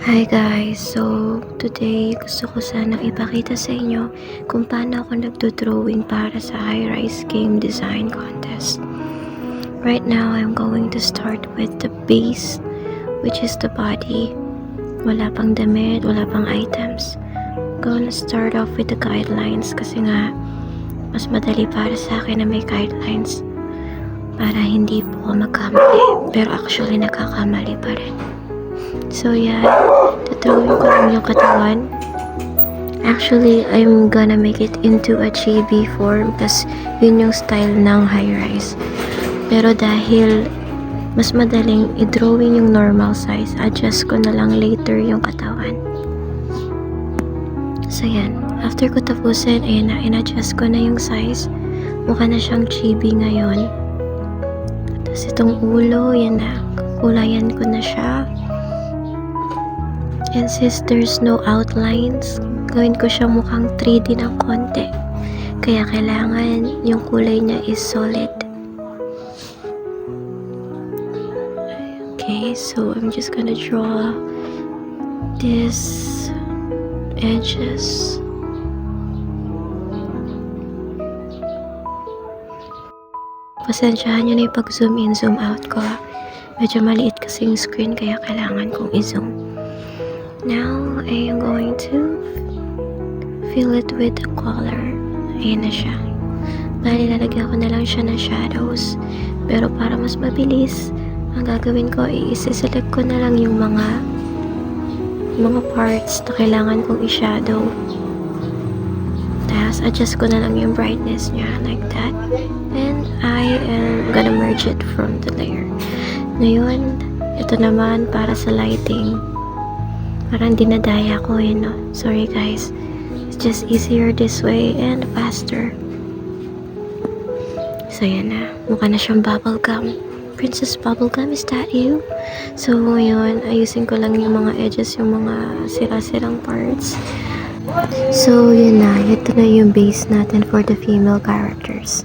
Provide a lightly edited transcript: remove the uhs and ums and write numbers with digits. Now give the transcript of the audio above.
Hi guys! So, today gusto ko sanang ipakita sa inyo kung paano ako nagdo-drawing para sa high-rise game design contest. Right now, I'm going to start with the base, which is the body. Wala pang damit, wala pang items. Gonna start off with the guidelines kasi nga mas madali para sa akin na may guidelines para hindi po ako magkamali. Pero actually, nakakamali pa rin. So yeah, tatawin ko lang yung katawan. Actually, I'm gonna make it into a chibi form kasi yun yung style ng high-rise. Pero dahil mas madaling i-drawing yung normal size, adjust ko na lang later yung katawan. So yan, after ko tapusin, ayan na, in-adjust ko na yung size. Mukha na siyang chibi ngayon. Tapos itong ulo, yan na, kulayan ko na siya. And since there's no outlines, gawin ko siya mukhang 3D ng konti. Kaya kailangan yung kulay niya is solid. Okay, so I'm just gonna draw these edges. Pasensyahan nyo na yung pag-zoom in, zoom out ko. Medyo maliit kasi yung screen kaya kailangan kong i-zoom. Now, I am going to fill it with the color. Ayan na siya. Bali, lalagyan ko na lang siya ng shadows. Pero para mas mabilis, ang gagawin ko, i-select ko na lang yung mga parts na kailangan kong i-shadow. Tapos, adjust ko na lang yung brightness niya, like that. And I am gonna merge it from the layer. Ngayon, ito naman para sa lighting. Parang dinadaya ko yun, no? Sorry guys. It's just easier this way and faster. So yan na. Mukha na siyang bubblegum. Princess Bubblegum, is that you? So ngayon, ayusin ko lang yung mga edges, yung mga sira-sirang parts. So yun na. Ito na yung base natin for the female characters.